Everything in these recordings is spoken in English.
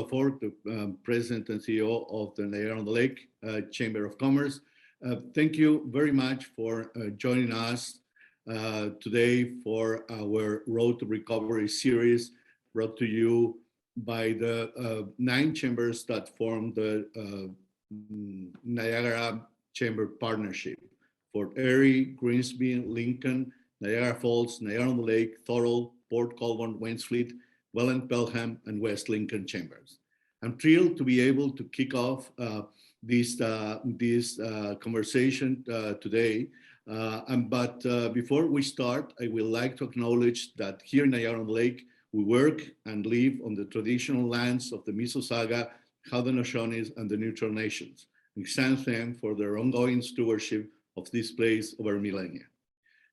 Lafort, the President and CEO of the Niagara-on-the-Lake Chamber of Commerce. Thank you very much for joining us today for our Road to Recovery series, brought to you by the 9 chambers that form the Niagara Chamber Partnership: Fort Erie, Grimsby, Lincoln, Niagara Falls, Niagara-on-the-Lake, Thorold, Port Colborne, Wainsfleet, Welland, Pelham, and West Lincoln chambers. I'm thrilled to be able to kick off this conversation today. But before we start, I would like to acknowledge that here in Niagara-on-the-Lake, we work and live on the traditional lands of the Mississauga, Haudenosaunee, and the Neutral Nations. We thank them for their ongoing stewardship of this place over millennia.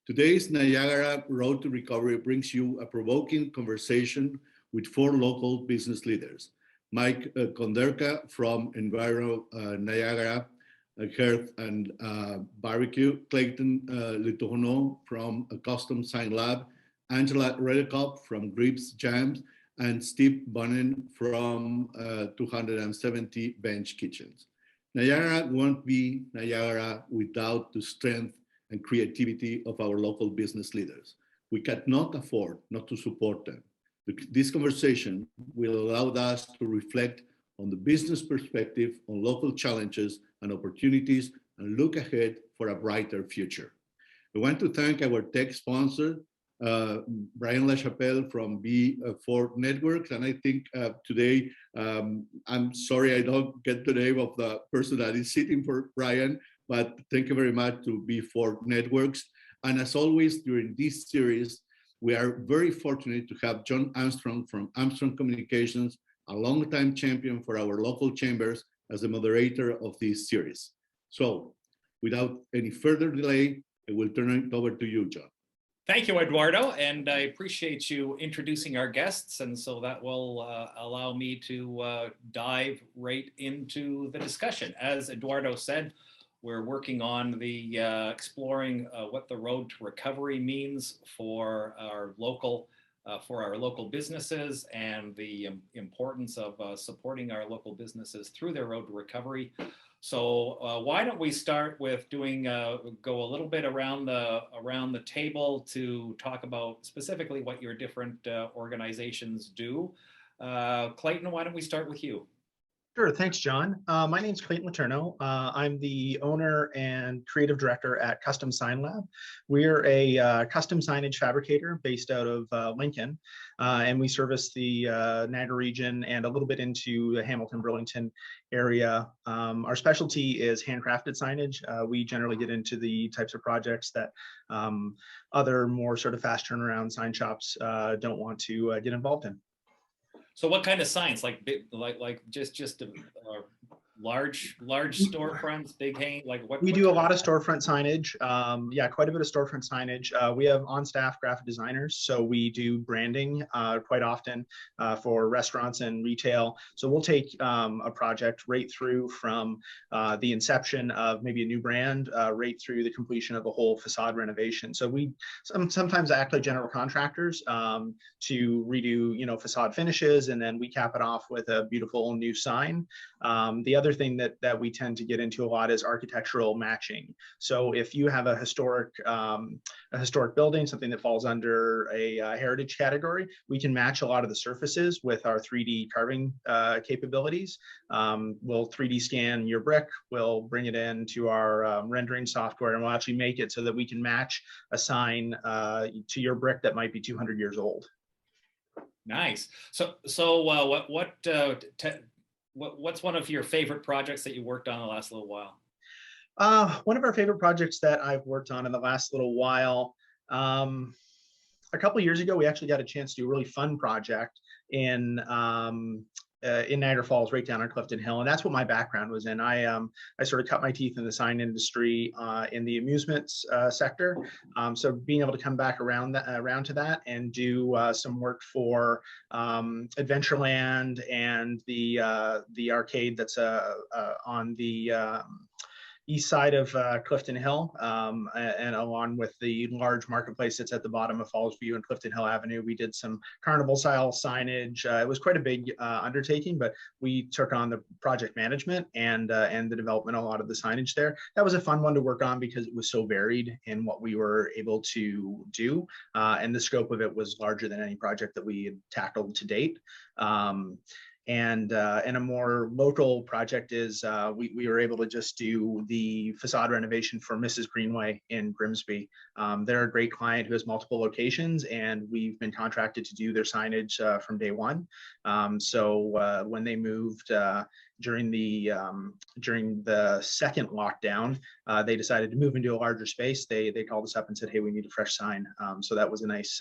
Today's Niagara Road to Recovery brings you a provoking conversation with 4 local business leaders: Mike Konderka from Enviro-Niagara, Hearth and Barbecue; Clayton Letourneau from a Custom Sign Lab; Angela Redekopp from Greaves Jams; and Steve Bonin from 270 Bench Kitchens. Niagara won't be Niagara without the strength and creativity of our local business leaders. We cannot afford not to support them. This conversation will allow us to reflect on the business perspective, on local challenges and opportunities, and look ahead for a brighter future. I want to thank our tech sponsor, Brian LaChapelle from B4 Networks. And I think today, I'm sorry I don't get the name of the person that is sitting for Brian, but thank you very much to B4 Networks. And as always, during this series, we are very fortunate to have John Armstrong from Armstrong Communications, a longtime champion for our local chambers, as the moderator of this series. So without any further delay, I will turn it over to you, John. Thank you, Eduardo, and I appreciate you introducing our guests, and so that will allow me to dive right into the discussion. As Eduardo said, we're working on the exploring what the road to recovery means for our local businesses, and the importance of supporting our local businesses through their road to recovery. So why don't we start with go a little bit around the table to talk about specifically what your different organizations do. Clayton, why don't we start with you? Sure, thanks, John. My name is Clayton Letourneau. I'm the owner and creative director at Custom Sign Lab. We're a custom signage fabricator based out of Lincoln, and we service the Niagara region and a little bit into the Hamilton-Burlington area. Our specialty is handcrafted signage. We generally get into the types of projects that other more sort of fast turnaround sign shops don't want to get involved in. So what kind of signs, like just large storefronts, big hang, like what? We do a lot of storefront signage. Yeah, quite a bit of storefront signage. We have on-staff graphic designers, so we do branding quite often for restaurants and retail. So we'll take a project right through from the inception of maybe a new brand right through the completion of a whole facade renovation. So we sometimes act like general contractors to redo, facade finishes, and then we cap it off with a beautiful new sign. The other thing that we tend to get into a lot is architectural matching. So if you have a historic building, something that falls under a heritage category, we can match a lot of the surfaces with our 3D carving capabilities. We'll 3D scan your brick, we'll bring it into our rendering software, and we'll actually make it so that we can match a sign to your brick that might be 200 years old. Nice. So what's one of your favorite projects that you worked on in the last little while? One of our favorite projects that I've worked on in the last little while, a couple of years ago, we actually got a chance to do a really fun project in Niagara Falls, right down on Clifton Hill, and that's what my background was in. I sort of cut my teeth in the sign industry in the amusements sector. So being able to come back around to that and do some work for Adventureland and the arcade that's on the east side of Clifton Hill, and along with the large marketplace that's at the bottom of Falls View and Clifton Hill Avenue, we did some carnival style signage. It was quite a big undertaking, but we took on the project management and the development of a lot of the signage there. That was a fun one to work on because it was so varied in what we were able to do, and the scope of it was larger than any project that we had tackled to date. And a more local project is we were able to just do the facade renovation for Mrs. Greenway in Grimsby. They're a great client who has multiple locations, and we've been contracted to do their signage from day one. So when they moved during the second lockdown, they decided to move into a larger space. They called us up and said, "Hey, we need a fresh sign." So that was a nice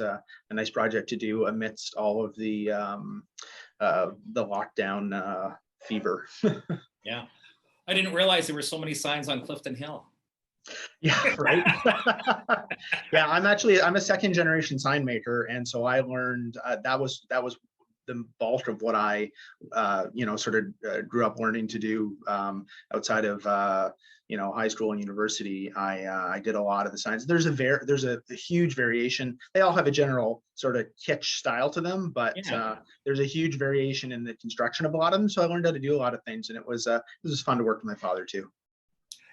project to do amidst all of the lockdown fever. Yeah, I didn't realize there were so many signs on Clifton Hill. Yeah, right. Yeah, I'm a second generation sign maker, and so I learned that was the bulk of what I sort of grew up learning to do outside of high school and university. I did a lot of the signs. There's a huge variation. They all have a general sort of kitsch style to them, but there's a huge variation in the construction of a lot of them. So I learned how to do a lot of things, and it was fun to work with my father too.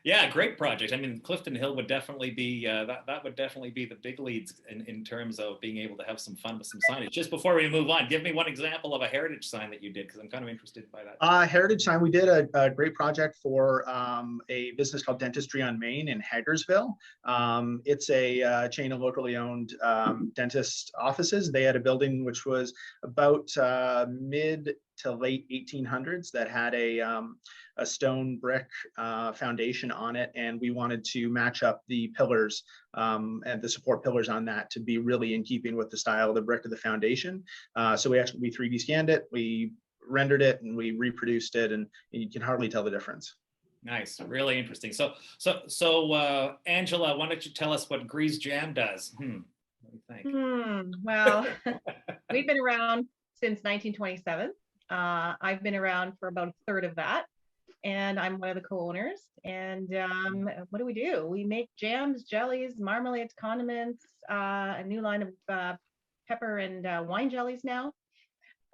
Yeah, great project. I mean, Clifton Hill would definitely be that would definitely be the big leads in terms of being able to have some fun with some signage. Just before we move on, give me one example of a heritage sign that you did, because I'm kind of interested by that. Heritage sign, we did a great project for a business called Dentistry on Main in Hagersville. It's a chain of locally owned dentist offices. They had a building which was about mid to late 1800s that had a stone brick foundation on it, and we wanted to match up the pillars and the support pillars on that to be really in keeping with the style of the brick of the foundation. So we 3D scanned it, we rendered it, and we reproduced it, and you can hardly tell the difference. Nice, really interesting. So Angela, why don't you tell us what Greaves Jam does? What do you think? Well, we've been around since 1927. I've been around for about a third of that, and I'm one of the co-owners. And what do? We make jams, jellies, marmalades, condiments, a new line of pepper and wine jellies now.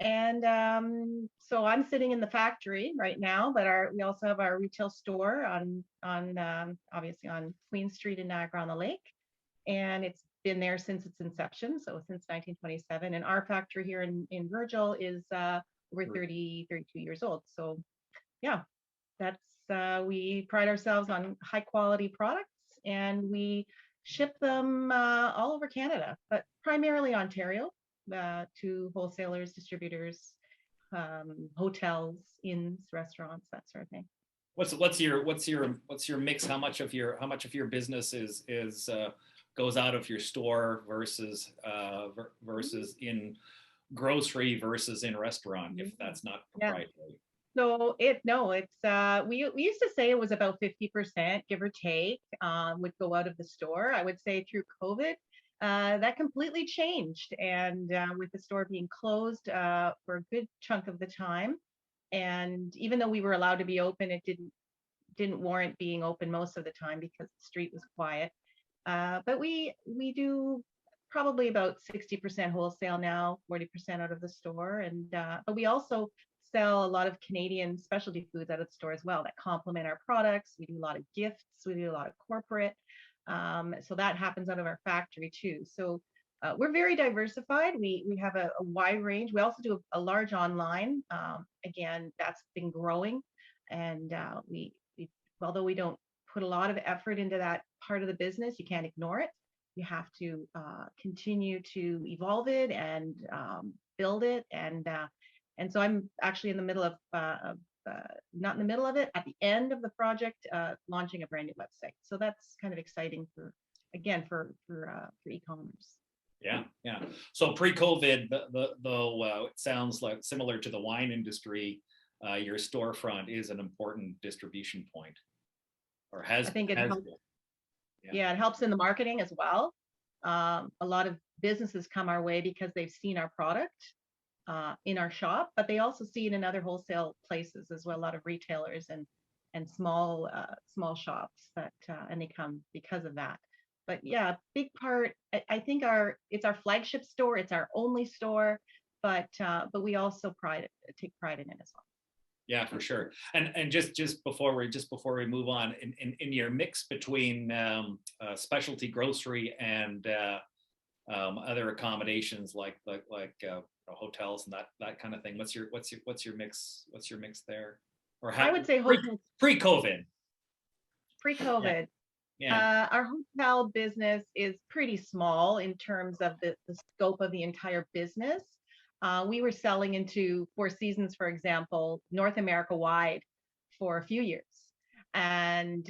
And so I'm sitting in the factory right now, but we also have our retail store on obviously on Queen Street in Niagara-on-the-Lake, and it's been there since its inception, so since 1927. And our factory here in Virgil is we're 32 years old. So yeah, that's we pride ourselves on high quality products, and we ship them all over Canada, but primarily Ontario, to wholesalers, distributors, hotels, inns, restaurants, that sort of thing. What's your mix? How much of your business is goes out of your store versus in grocery versus in restaurant, if that's not proprietary? So we used to say it was about 50%, give or take, would go out of the store. I would say through COVID, that completely changed, and with the store being closed for a good chunk of the time, and even though we were allowed to be open, it didn't warrant being open most of the time because the street was quiet. But we do probably about 60% wholesale now, 40% out of the store, and but we also sell a lot of Canadian specialty foods out of the store as well that complement our products. We do a lot of gifts, we do a lot of corporate, so that happens out of our factory too. So we're very diversified. We have a wide range. We also do a large online. Again, that's been growing, and we although we don't put a lot of effort into that part of the business, you can't ignore it. You have to continue to evolve it and build it, and so I'm actually in the middle of not in the middle of it, at the end of the project, launching a brand new website. So that's kind of exciting for e-commerce. Yeah. So pre-COVID, though, it sounds like similar to the wine industry, your storefront is an important distribution point, or has. I think it helps. Yeah, it helps in the marketing as well. A lot of businesses come our way because they've seen our product in our shop, but they also see it in other wholesale places as well, a lot of retailers, and small shops that and they come because of that. But yeah, big part. I think it's our flagship store. It's our only store, but we also take pride in it as well. Yeah, for sure. And just before we move on, in your mix between specialty grocery and other accommodations like hotels and that kind of thing, what's your mix there? Or how, I would say hotels pre-COVID. Pre-COVID. Yeah. Our hotel business is pretty small in terms of the scope of the entire business. We were selling into Four Seasons, for example, North America wide for a few years. And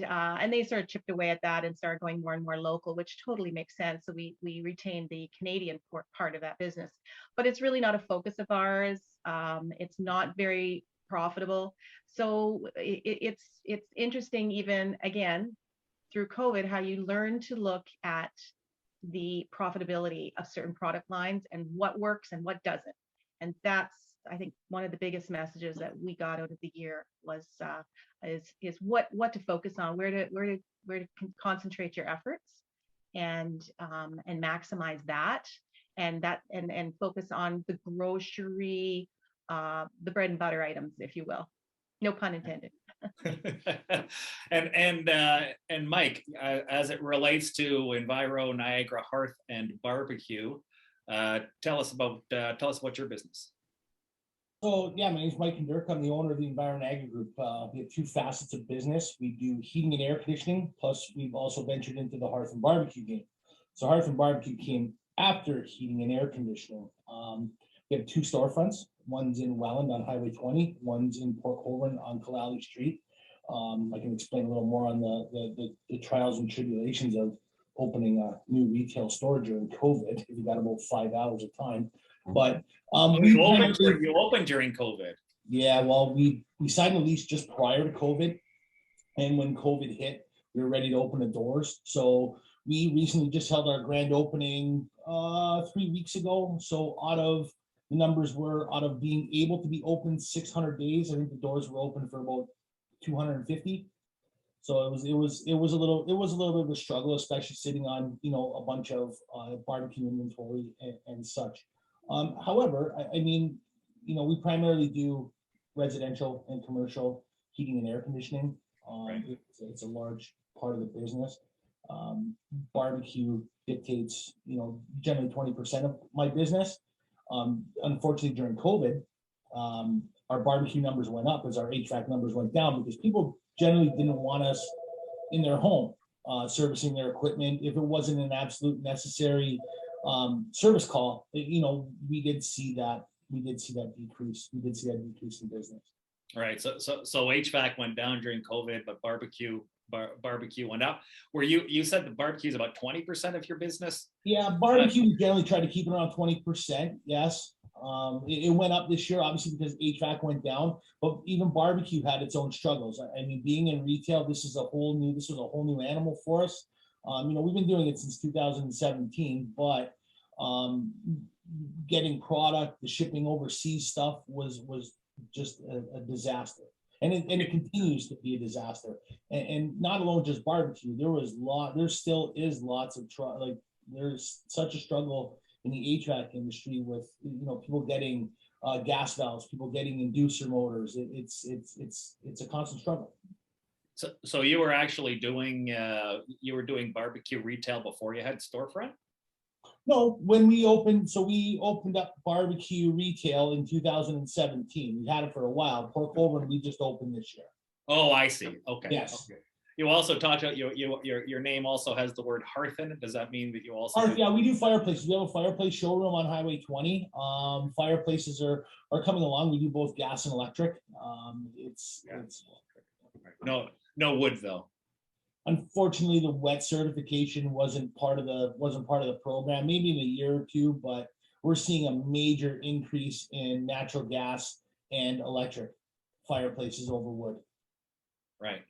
they sort of chipped away at that and started going more and more local, which totally makes sense. So we retained the Canadian part of that business, but it's really not a focus of ours. It's not very profitable. So it's interesting, even again, through COVID, how you learn to look at the profitability of certain product lines and what works and what doesn't. And that's, I think, one of the biggest messages that we got out of the year was is what to focus on, where to concentrate your efforts, and maximize that, and focus on the grocery, the bread and butter items, if you will. No pun intended. and Mike, as it relates to Enviro-Niagara Hearth and Barbecue, tell us about your business. So yeah, my name is Mike Konderka. I'm the owner of the Enviro-Niagara Group. We have two facets of business. We do heating and air conditioning, plus we've also ventured into the Hearth and Barbecue game. So Hearth and Barbecue came after heating and air conditioning. We have two storefronts. One's in Welland on Highway 20. One's in Port Colborne on Kalali Street. I can explain a little more on the trials and tribulations of opening a new retail store during COVID. If you got about 5 hours of time, but you opened during COVID. Yeah, well, we signed the lease just prior to COVID, and when COVID hit, we were ready to open the doors. So we recently just held our grand opening 3 weeks ago. So the numbers were out of being able to be open 600 days, I think the doors were open for about 250. So it was a little bit of a struggle, especially sitting on a bunch of barbecue inventory and such. However, I mean, we primarily do residential and commercial heating and air conditioning. Right. It's a large part of the business. Barbecue dictates, generally 20% of my business. Unfortunately, during COVID, our barbecue numbers went up as our HVAC numbers went down, because people generally didn't want us in their home servicing their equipment if it wasn't an absolute necessary service call. We did see that decrease. We did see that decrease in business. All right. So HVAC went down during COVID, but barbecue went up. You said the barbecue is about 20% of your business? Yeah, barbecue, we generally try to keep it around 20%. Yes. It went up this year, obviously, because HVAC went down, but even barbecue had its own struggles. I mean, being in retail, this was a whole new animal for us. We've been doing it since 2017, but getting product, the shipping overseas stuff was just a disaster. And it continues to be a disaster. And not alone just barbecue. There still is lots of there's such a struggle in the HVAC industry with people getting gas valves, people getting inducer motors. It's a constant struggle. So you were actually doing barbecue retail before you had storefront? No, when we opened up barbecue retail in 2017. We had it for a while. Port Colborne, we just opened this year. Oh, I see. Okay. Yes. Okay. You also talked about your name also has the word hearth in it. Does that mean that you also? Hearth, yeah, we do fireplaces. We have a fireplace showroom on Highway 20. Fireplaces are coming along. We do both gas and electric. No wood though. Unfortunately, the wet certification wasn't part of the program. Maybe in a year or two, but we're seeing a major increase in natural gas and electric fireplaces over wood. Right.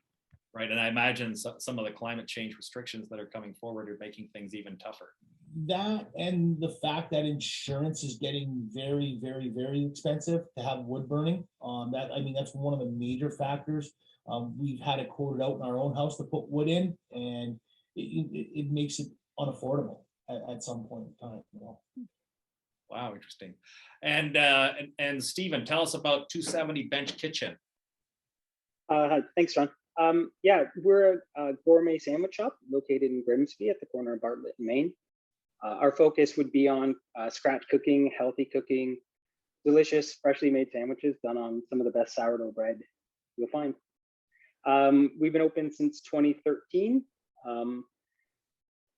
And I imagine some of the climate change restrictions that are coming forward are making things even tougher. That, and the fact that insurance is getting very, very, very expensive to have wood burning. That's one of the major factors. We've had it quoted out in our own house to put wood in, and it makes it unaffordable at some point in time. You know? Wow, interesting. And Stephen, tell us about 270 Bench Kitchen. Hi, thanks, John. Yeah, we're a gourmet sandwich shop located in Grimsby at the corner of Bartlett and Main. Our focus would be on scratch cooking, healthy cooking, delicious, freshly made sandwiches done on some of the best sourdough bread you'll find. We've been open since 2013.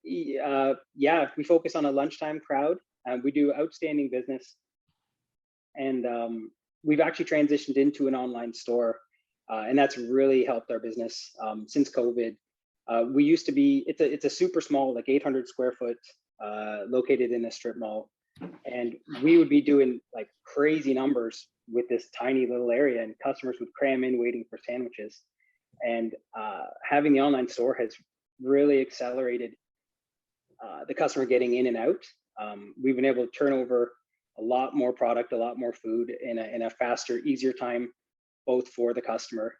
Yeah, we focus on a lunchtime crowd. We do outstanding business. And we've actually transitioned into an online store. And that's really helped our business since COVID. We used to be, it's a super small, like 800 square foot, located in a strip mall. And we would be doing like crazy numbers with this tiny little area, and customers would cram in waiting for sandwiches. And having the online store has really accelerated the customer getting in and out. We've been able to turn over a lot more product, a lot more food in a faster, easier time, both for the customer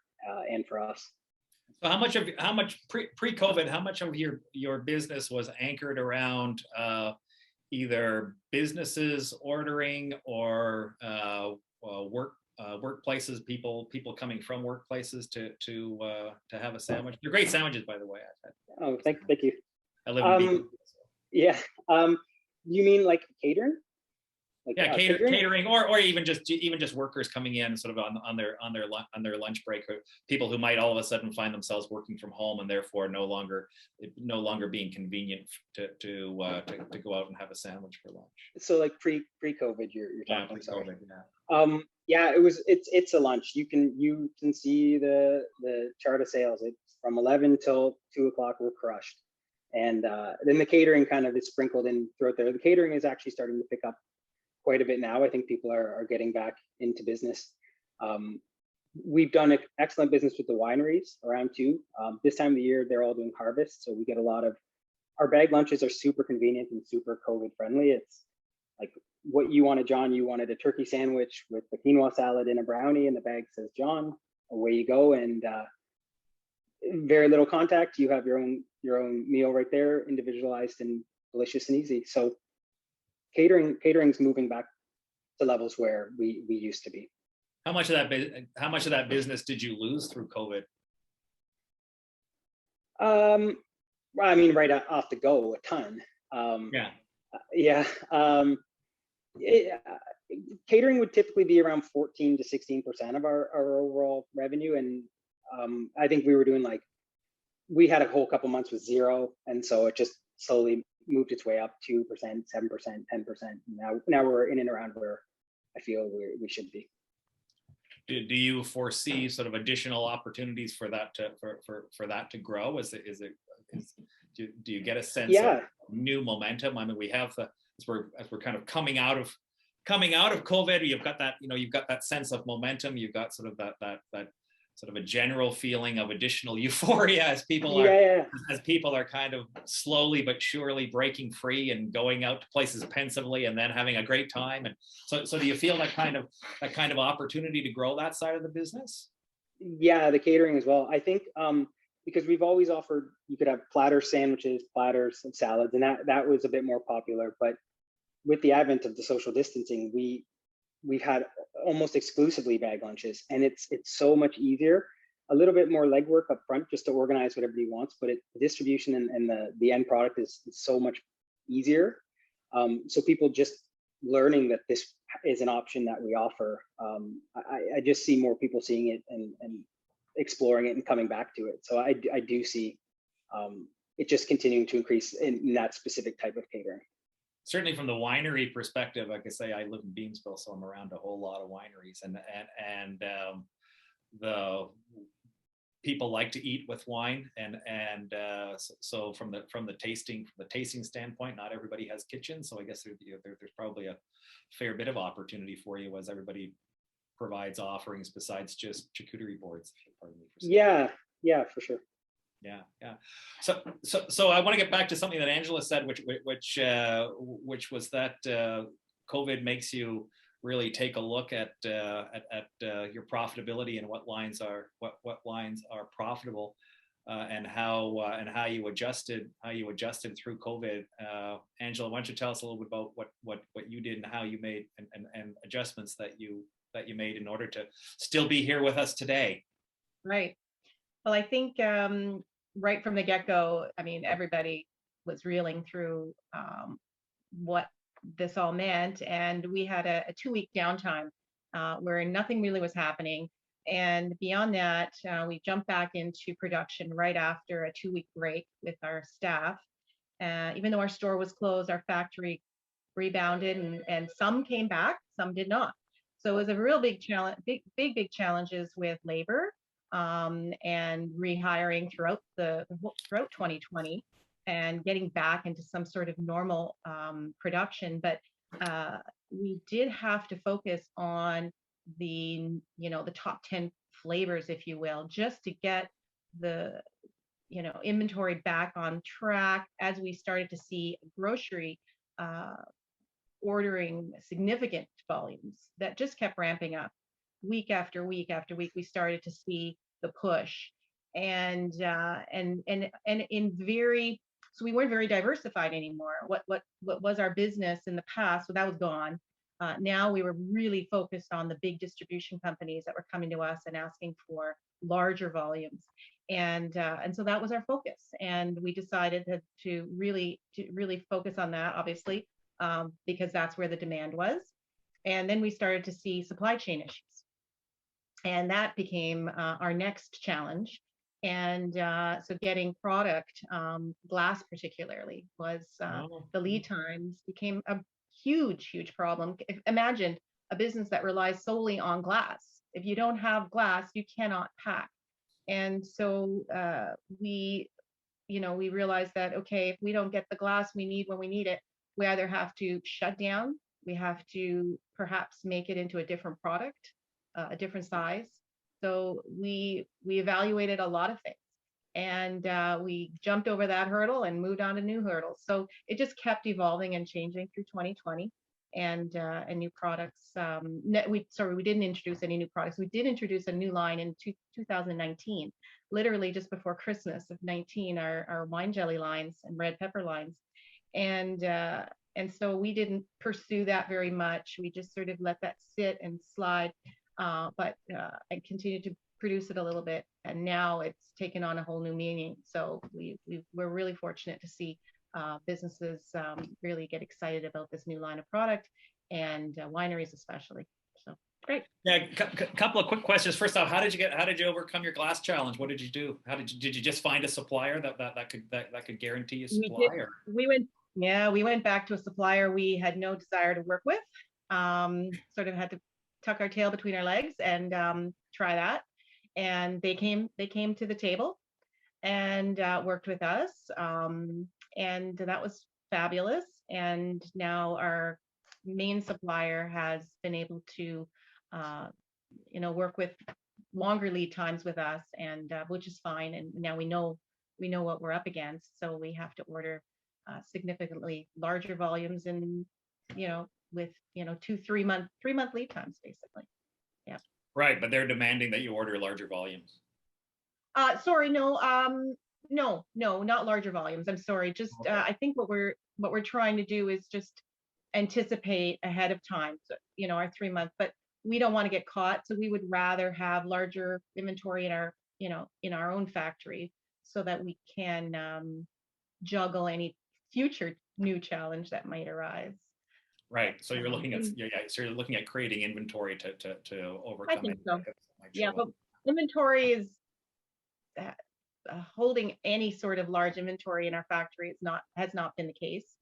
and for us. So how much pre-COVID, how much of your business was anchored around either businesses ordering or workplaces, people coming from workplaces to have a sandwich? They're great sandwiches, by the way. Oh, thank you. I live in Beacon, so. Yeah. You mean like catering? Like, yeah, catering, or even just workers coming in sort of on their lunch break, or people who might all of a sudden find themselves working from home and therefore no longer being convenient to go out and have a sandwich for lunch. So like pre-COVID, you're talking. Pre-COVID, sorry. yeah. Yeah, it's a lunch. You can see the chart of sales. It's from 11 till 2 o'clock. We're crushed, and then the catering kind of is sprinkled in throughout there. The catering is actually starting to pick up quite a bit now. I think people are getting back into business. We've done excellent business with the wineries around too. This time of the year, they're all doing harvest, so we get a lot of, our bag lunches are super convenient and super COVID friendly. It's like what you wanted, John. You wanted a turkey sandwich with the quinoa salad and a brownie, and the bag says John. Away you go, and very little contact. You have your own meal right there, individualized and delicious and easy. So catering's moving back to levels where we used to be. How much of that business did you lose through COVID? I mean, right off the go, a ton. Yeah. Catering would typically be around 14 to 16% of our overall revenue, and I think we were doing we had a whole couple months with zero, and so it just slowly moved its way up 2%, 7%, 10%. Now we're in and around where I feel we should be. Do you foresee sort of additional opportunities for that to grow? Do you get a sense of new momentum? I mean, we have as we're kind of coming out of COVID, you've got that sense of momentum. You've got sort of that sort of a general feeling of additional euphoria as people are kind of slowly but surely breaking free and going out to places pensively and then having a great time. And so do you feel that kind of opportunity to grow that side of the business? Yeah, the catering as well. I think because we've always offered, you could have platter sandwiches, platters of salads, and that was a bit more popular. But with the advent of the social distancing, we've had almost exclusively bag lunches, and it's so much easier, a little bit more legwork up front just to organize what everybody wants, but the distribution and the end product is so much easier. So people just learning that this is an option that we offer. I just see more people seeing it and exploring it and coming back to it. So I do see it just continuing to increase in that specific type of catering. Certainly from the winery perspective, like I say, I live in Beamsville, so I'm around a whole lot of wineries, and the people like to eat with wine, and so from the tasting standpoint, not everybody has kitchens, so I guess there's probably a fair bit of opportunity for you as everybody provides offerings besides just charcuterie boards. Pardon me for saying. Yeah, for sure. Yeah. So I want to get back to something that Angela said, which was that COVID makes you really take a look at your profitability and what lines are profitable, and how you adjusted through COVID. Angela, why don't you tell us a little bit about what you did and how you made and adjustments that you made in order to still be here with us today. Right. Well, I think right from the get-go, I mean, everybody was reeling through what this all meant, and we had a 2-week downtime where nothing really was happening. And beyond that, we jumped back into production right after a 2-week break with our staff. Even though our store was closed, our factory rebounded, and some came back, some did not. So it was a real big challenge, big challenges with labor and rehiring throughout 2020 and getting back into some sort of normal production. But we did have to focus on the top 10 flavors, if you will, just to get the inventory back on track as we started to see grocery ordering significant volumes that just kept ramping up week after week after week. We started to see the push, and in very, so we weren't very diversified anymore. What was our business in the past? So that was gone. Now we were really focused on the big distribution companies that were coming to us and asking for larger volumes, and so that was our focus. And we decided to really focus on that, obviously, because that's where the demand was. And then we started to see supply chain issues, and that became our next challenge. And so getting product, glass particularly, was the lead times became a huge problem. Imagine a business that relies solely on glass. If you don't have glass, you cannot pack. And so we realized that, okay, if we don't get the glass we need when we need it, we either have to shut down, we have to perhaps make it into a different product, a different size. So we evaluated a lot of things, and we jumped over that hurdle and moved on to new hurdles. So it just kept evolving and changing through 2020, and new products. We didn't introduce any new products. We did introduce a new line in 2019, literally just before Christmas of 19, our wine jelly lines and red pepper lines. And so we didn't pursue that very much. We just sort of let that sit and slide. But I continued to produce it a little bit, and now it's taken on a whole new meaning. So we're really fortunate to see businesses really get excited about this new line of product, and wineries especially. So great. Yeah, couple of quick questions. First off, how did you overcome your glass challenge? What did you do? Did you just find a supplier that could guarantee you supply? We went back to a supplier we had no desire to work with. Sort of had to tuck our tail between our legs and try that. And they came to the table and worked with us. And that was fabulous. And now our main supplier has been able to, work with longer lead times with us, and which is fine. And now we know what we're up against. So we have to order significantly larger volumes, and with 3 month lead times, basically. Yeah. Right, but they're demanding that you order larger volumes. Sorry, no, not larger volumes. I'm sorry. Just okay. I think what we're trying to do is just anticipate ahead of time. So, our 3 month, but we don't want to get caught. So we would rather have larger inventory in our, in our own factory, so that we can juggle any future new challenge that might arise. Right. So you're looking at you're looking at creating inventory to overcome. I think so. Yeah, but inventory is holding any sort of large inventory in our factory has not been the case.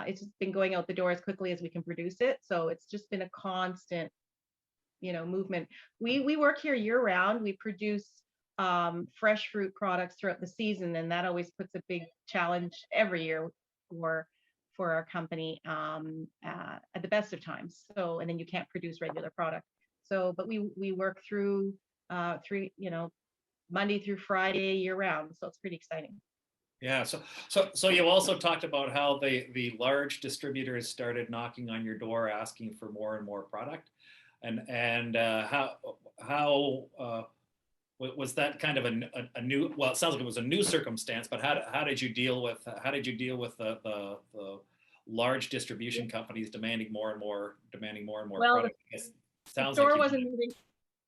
It's just been going out the door as quickly as we can produce it. So it's just been a constant, movement. We work here year round. We produce fresh fruit products throughout the season, and that always puts a big challenge every year for our company at the best of times. So, and then you can't produce regular product. So, but we work through Monday through Friday year round. So it's pretty exciting. Yeah. So you also talked about how the large distributors started knocking on your door asking for more and more product, and how was that kind of a new? Well, it sounds like it was a new circumstance, but how did you deal with the large distribution companies demanding more and more Well, product? I guess it the sounds store like wasn't moving.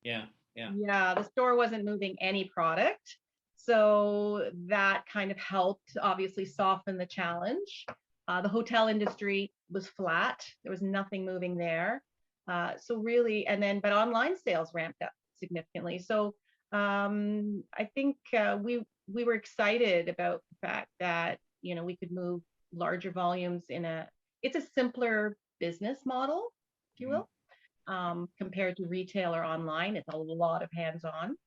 yeah, yeah. Yeah, the store wasn't moving any product. So that kind of helped obviously soften the challenge. The hotel industry was flat. There was nothing moving there. So really, but online sales ramped up significantly. So I think we were excited about the fact that, you know, we could move larger volumes it's a simpler business model, if you will, compared to retail or online. It's a lot of hands-on.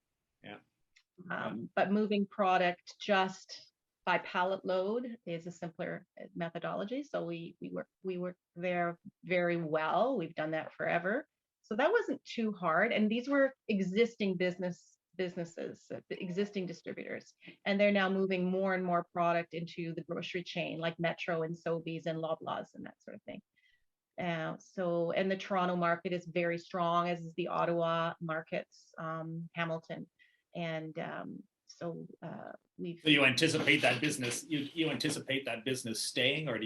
Yeah. But moving product just by pallet load is a simpler methodology. So we work there very well. We've done that forever. So that wasn't too hard. And these were existing businesses, existing distributors, and they're now moving more and more product into the grocery chain, like Metro and Sobeys and Loblaws and that sort of thing. And the Toronto market is very strong, as is the Ottawa markets, Hamilton, and so you anticipate that business you anticipate that business staying, or do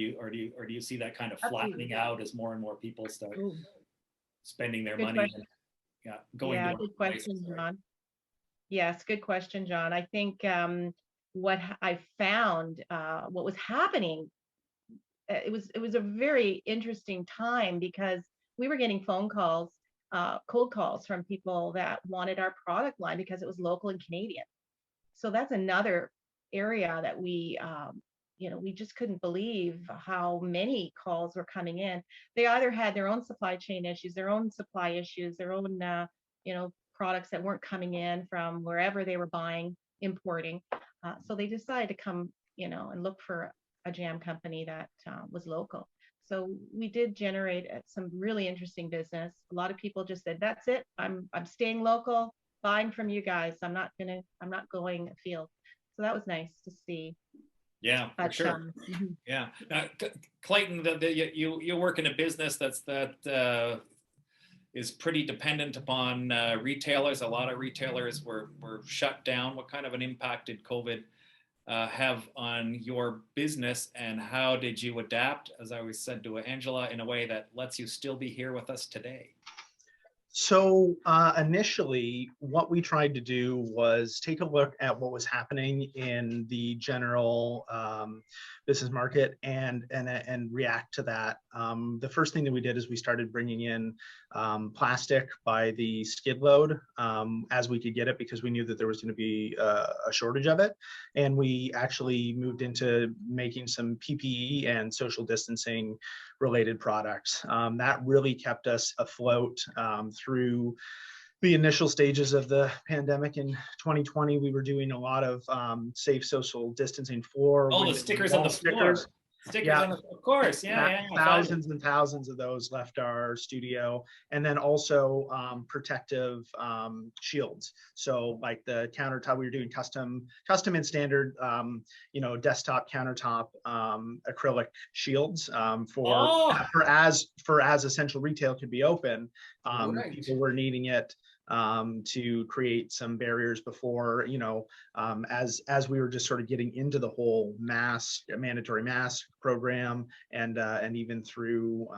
you see that kind of flattening out as more and more people start spending their money question. And, going to good question, John. Yes, good question, John. I think what I found, what was happening, it was a very interesting time because we were getting phone calls, cold calls from people that wanted our product line because it was local and Canadian. So that's another area that we just couldn't believe how many calls were coming in. They either had their own supply chain issues, their own supply issues, their own products that weren't coming in from wherever they were buying, importing. So they decided to come, and look for a jam company that was local. So we did generate some really interesting business. A lot of people just said, "That's it. I'm staying local, buying from you guys. I'm not going afield." So that was nice to see. Yeah, for sure. Yeah, Clayton, you work in a business that is pretty dependent upon retailers. A lot of retailers were shut down. What kind of an impact did COVID have on your business, and how did you adapt, as I always said to Angela, in a way that lets you still be here with us today? So initially, what we tried to do was take a look at what was happening in the general business market and react to that. The first thing that we did is we started bringing in plastic by the skid load as we could get it, because we knew that there was going to be a shortage of it. And we actually moved into making some PPE and social distancing related products. That really kept us afloat through the initial stages of the pandemic in 2020. We were doing a lot of safe social distancing floor. Oh, the stickers on the floor. Stickers, yeah. Of course, yeah. Thousands and thousands of those left our studio, and then also protective shields. So like the countertop, we were doing custom and standard, desktop countertop acrylic shields for as essential retail could be open. Right. People were needing it to create some barriers before, as we were just sort of getting into the whole mandatory mask program, and even through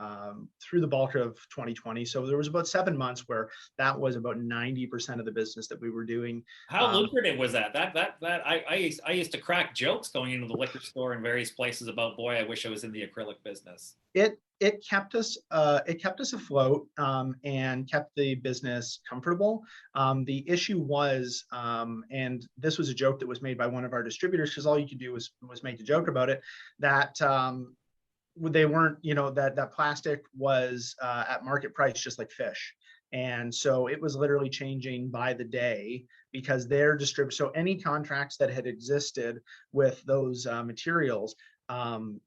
the bulk of 2020. So there was about 7 months where that was about 90% of the business that we were doing. How lucrative was that? I used to crack jokes going into the liquor store in various places about, boy, I wish I was in the acrylic business. It kept us afloat and kept the business comfortable. The issue was, and this was a joke that was made by one of our distributors, because all you could do was make a joke about it, that they weren't, that plastic was at market price, just like fish. And so it was literally changing by the day, because their so any contracts that had existed with those materials,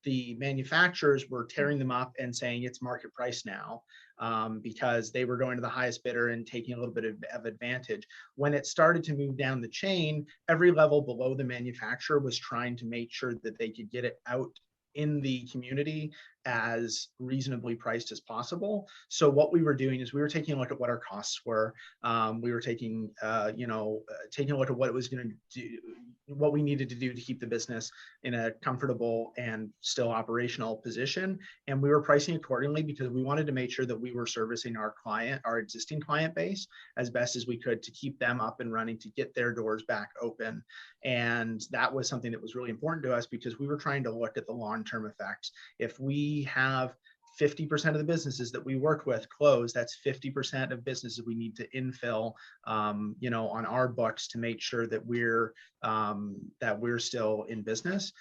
the manufacturers were tearing them up and saying it's market price now, because they were going to the highest bidder and taking a little bit of advantage. When it started to move down the chain, every level below the manufacturer was trying to make sure that they could get it out in the community as reasonably priced as possible. So what we were doing is we were taking a look at what our costs were. We were taking, taking a look at what it was going to do, what we needed to do to keep the business in a comfortable and still operational position. And we were pricing accordingly because we wanted to make sure that we were servicing our existing client base as best as we could to keep them up and running, to get their doors back open. And that was something that was really important to us because we were trying to look at the long-term effects. If we have 50% of the businesses that we work with close, that's 50% of businesses we need to infill, on our books to make sure that we're still in business.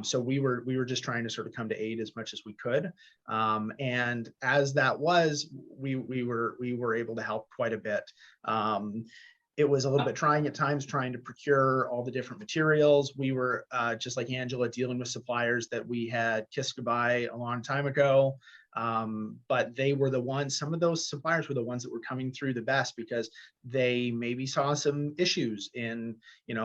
So we were just trying to sort of come to aid as much as we could. And as that was, we were able to help quite a bit. It was a little bit trying at times, trying to procure all the different materials. We were, just like Angela, dealing with suppliers that we had kissed goodbye a long time ago. But they were the ones, some of those suppliers were the ones that were coming through the best because they maybe saw some issues in,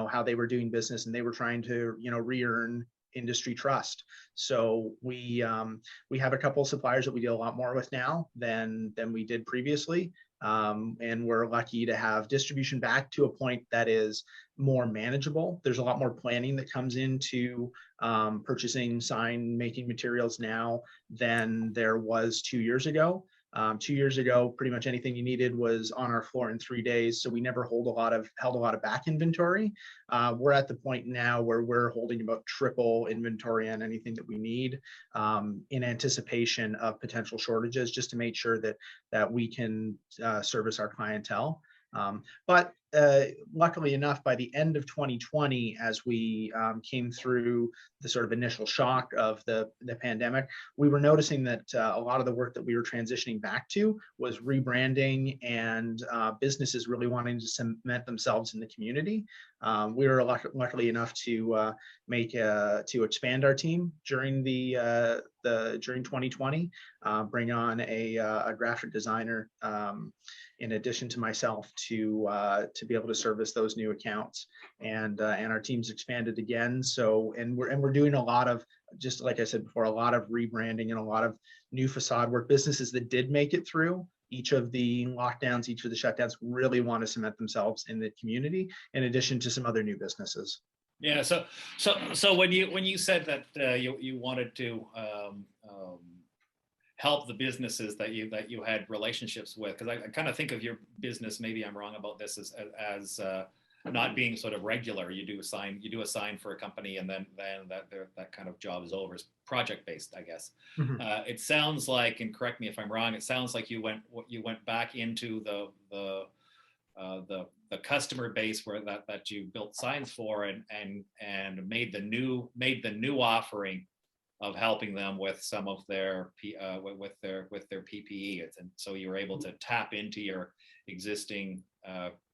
how they were doing business, and they were trying to, re-earn industry trust. So we have a couple of suppliers that we deal a lot more with now than we did previously. And we're lucky to have distribution back to a point that is more manageable. There's a lot more planning that comes into purchasing sign making materials now than there was 2 years ago. 2 years ago, pretty much anything you needed was on our floor in 3 days. So we never held a lot of back inventory. We're at the point now where we're holding about triple inventory on anything that we need, in anticipation of potential shortages, just to make sure that we can service our clientele. But luckily enough, by the end of 2020, as we came through the sort of initial shock of the pandemic, we were noticing that a lot of the work that we were transitioning back to was rebranding and businesses really wanting to cement themselves in the community. We were luckily enough to expand our team during during 2020, bring on a graphic designer in addition to myself to be able to service those new accounts, and our team's expanded again. So we're doing a lot of, just like I said before, a lot of rebranding and a lot of new facade work. Businesses that did make it through each of the lockdowns, each of the shutdowns, really want to cement themselves in the community, in addition to some other new businesses. Yeah. So when you said that you wanted to help the businesses that you had relationships with, because I kind of think of your business, maybe I'm wrong about this, as not being sort of regular. You do a sign for a company, and then that kind of job is over. It's project based, I guess. Mm-hmm. It sounds like, and correct me if I'm wrong, it sounds like you went back into the customer base where that you built signs for, and made the new offering of helping them with some of their with their PPE, and so you were able to tap into your existing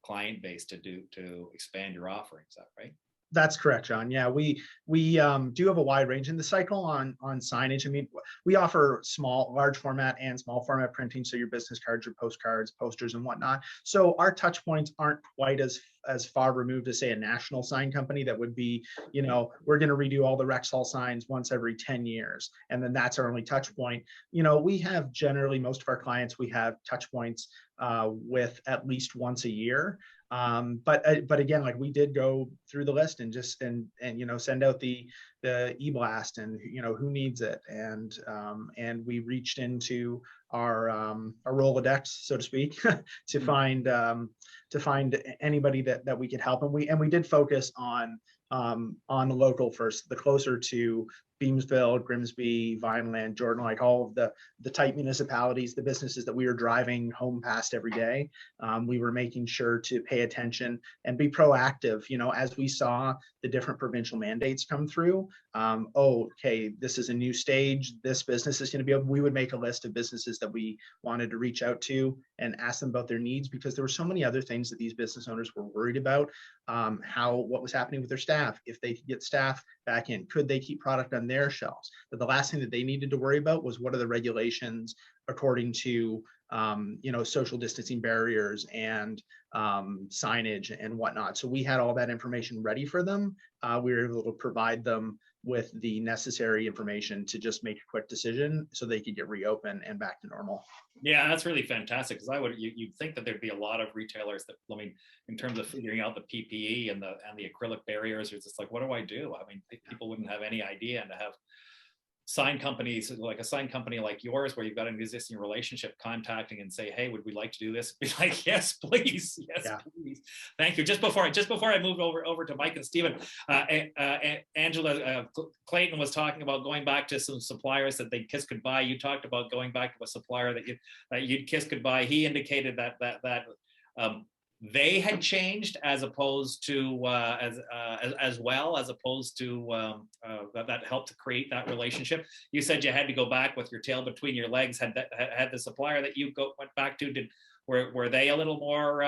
client base to expand your offering. Is that right? That's correct, John. Yeah, we do have a wide range in the cycle on signage. I mean, we offer large format and small format printing, so your business cards, your postcards, posters, and whatnot. So our touch points aren't quite as far removed as, say, a national sign company that would be, we're going to redo all the Rexall signs once every 10 years, and then that's our only touch point. We have generally, most of our clients, we have touch points with at least once a year. But again, like, we did go through the list and just send out the e-blast, and who needs it, and we reached into our Rolodex, so to speak, to find anybody that we could help, and we did focus on the local first, the closer to Beamsville, Grimsby, Vineland, Jordan, like all of the tight municipalities, the businesses that we were driving home past every day. We were making sure to pay attention and be proactive. As we saw the different provincial mandates come through, okay, this is a new stage, this business is going to be able, we would make a list of businesses that we wanted to reach out to and ask them about their needs, because there were so many other things that these business owners were worried about. What was happening with their staff, if they could get staff back in, could they keep product on their shelves. But the last thing that they needed to worry about was what are the regulations according to social distancing barriers and signage and whatnot. So we had all that information ready for them. We were able to provide them with the necessary information to just make a quick decision so they could get reopened and back to normal. Yeah, that's really fantastic, because you'd think that there'd be a lot of retailers that, I mean, in terms of figuring out the PPE and the acrylic barriers, it's just like, what do I do? I mean, people wouldn't have any idea, and to have sign companies, like a sign company like yours, where you've got an existing relationship, contacting and say, hey, would we like to do this? Be like, yes, please. Yes, yeah. Please. Thank you. Just before I moved over to Mike and Stephen, Angela, Clayton was talking about going back to some suppliers that they'd kiss goodbye. You talked about going back to a supplier that you'd kiss goodbye. He indicated that they had changed as opposed to as opposed to that helped to create that relationship. You said you had to go back with your tail between your legs. Had the supplier that you went back to, were they a little more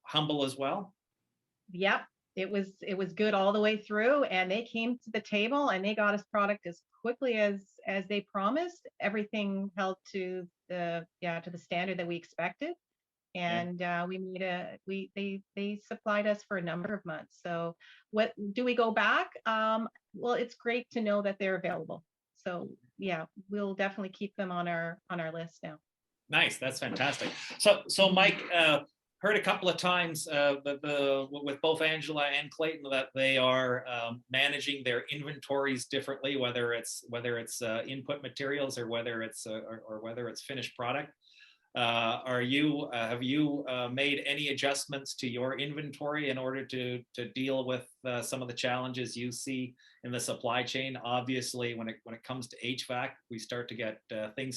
humble as well? Yep, it was good all the way through, and they came to the table and they got us product as quickly as they promised. Everything held to the standard that we expected. And they supplied us for a number of months. So what do we go back? Well, it's great to know that they're available. So yeah, we'll definitely keep them on our list now. Nice, that's fantastic. So Mike, heard a couple of times with both Angela and Clayton that they are managing their inventories differently, whether it's input materials or whether it's finished product. Have you made any adjustments to your inventory in order to deal with some of the challenges you see in the supply chain? Obviously, when it comes to HVAC, things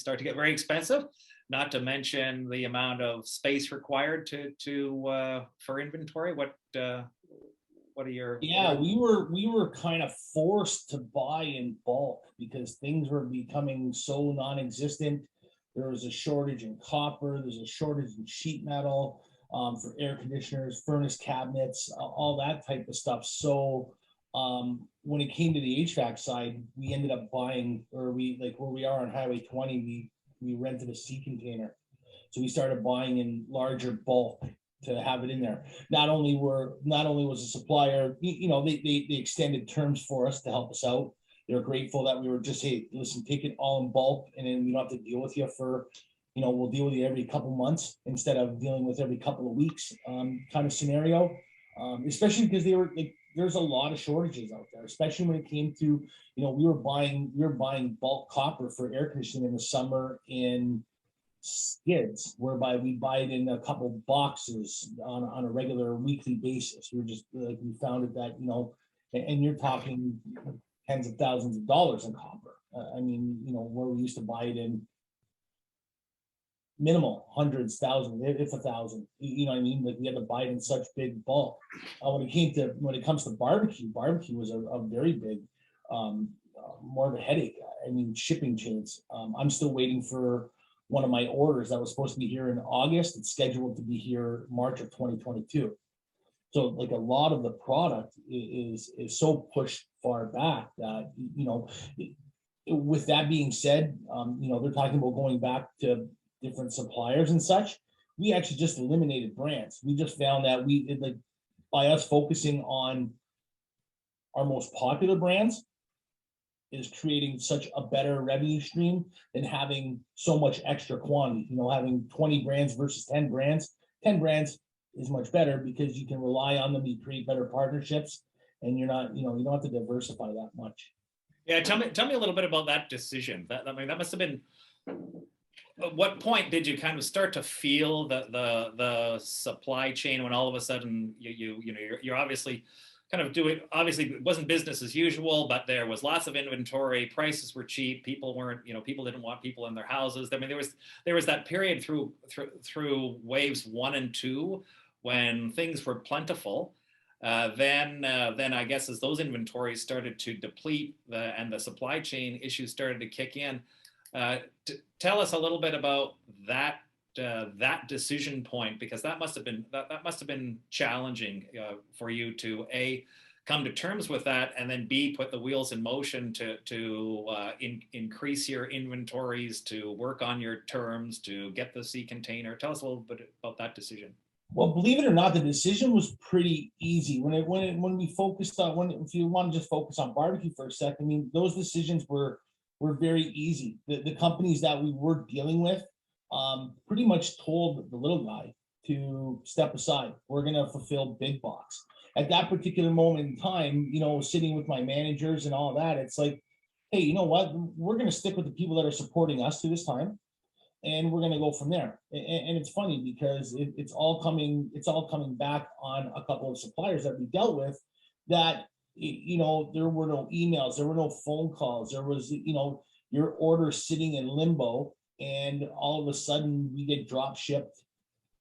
start to get very expensive. Not to mention the amount of space required for inventory. What are your? Yeah, we were kind of forced to buy in bulk because things were becoming so non-existent. There was a shortage in copper. There's a shortage in sheet metal for air conditioners, furnace cabinets, all that type of stuff. So when it came to the HVAC side, we ended up buying, or where we are on Highway 20, we rented a sea container. So we started buying in larger bulk to have it in there. Not only was the supplier, they extended terms for us to help us out. They're grateful that we were just, hey, listen, take it all in bulk, and then we don't have to deal with you for, we'll deal with you every couple months instead of dealing with every couple of weeks kind of scenario. Especially because there's a lot of shortages out there, especially when it came to, we were buying bulk copper for air conditioning in the summer in skids, whereby we buy it in a couple boxes on a regular weekly basis. We found it that, and you're talking tens of thousands of dollars in copper. Where we used to buy it in minimal hundreds, thousands, if a thousand. You know what I mean? Like we had to buy it in such big bulk. When it comes to barbecue was a very big, more of a headache. Shipping chains. I'm still waiting for one of my orders that was supposed to be here in August. It's scheduled to be here March of 2022. So like a lot of the product is so pushed far back that, with that being said, they're talking about going back to different suppliers and such. We actually just eliminated brands. We just found that by us focusing on our most popular brands is creating such a better revenue stream than having so much extra quantity, having 20 brands versus 10 brands. 10 brands is much better because you can rely on them, you create better partnerships, and you don't have to diversify that much. Yeah, tell me a little bit about that decision. That must have been, at what point did you kind of start to feel the supply chain when all of a sudden you're obviously kind of doing, obviously it wasn't business as usual, but there was lots of inventory, prices were cheap, people didn't want people in their houses. There was that period through waves 1 and 2 when things were plentiful. Then I guess as those inventories started to deplete and the supply chain issues started to kick in, tell us a little bit about that decision point, because that must have been challenging for you to come to terms with that, and then B, put the wheels in motion to increase your inventories, to work on your terms, to get the sea container? Tell us a little bit about that decision. Well, believe it or not, the decision was pretty easy. When we focused on, if you want to just focus on barbecue for a second, I mean, those decisions were very easy. The companies that we were dealing with pretty much told the little guy to step aside. We're going to fulfill big box. At that particular moment in time, you know, sitting with my managers and all that, it's like, hey, you know what? We're going to stick with the people that are supporting us to this time, and we're going to go from there. And it's funny because it's all coming back on a couple of suppliers that we dealt with that, you know, there were no emails, there were no phone calls, there was, you know, your order sitting in limbo, and all of a sudden we get drop shipped,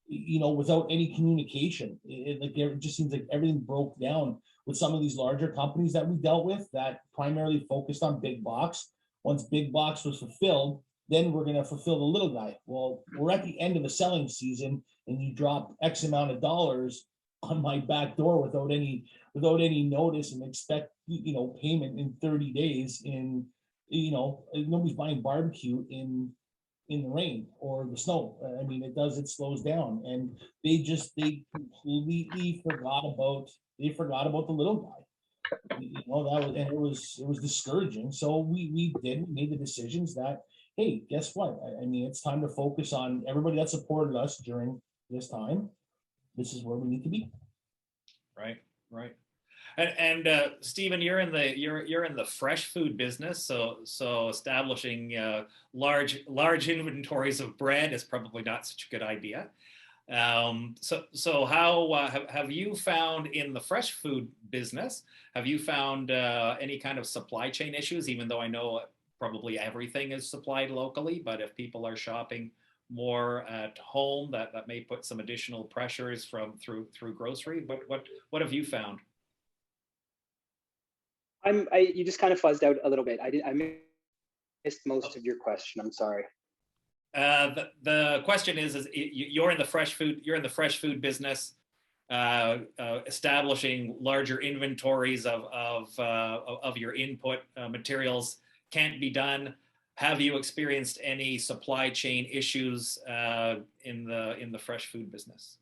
you know, without any communication. It just seems like everything broke down with some of these larger companies that we dealt with that primarily focused on big box. Once big box was fulfilled, then we're going to fulfill the little guy. Well, we're at the end of the selling season, and you drop X amount of dollars on my back door without any notice, and expect, you know, payment in 30 days. In, you know, nobody's buying barbecue in the rain or the snow. I mean, it slows down, and they completely forgot about the little guy. You know, it was discouraging. So we made the decisions that, hey, guess what? I mean, it's time to focus on everybody that supported us during this time. This is where we need to be. Right. And Stephen, you're in the fresh food business, so establishing large inventories of bread is probably not such a good idea. So how have you found in the fresh food business? Have you found any kind of supply chain issues? Even though I know probably everything is supplied locally, but if people are shopping more at home, that may put some additional pressures through grocery. What have you found? You just kind of fuzzed out a little bit. I missed most of your question. I'm sorry. The question is you're in the fresh food business, establishing larger inventories of your input materials can't be done. Have you experienced any supply chain issues in the fresh food business?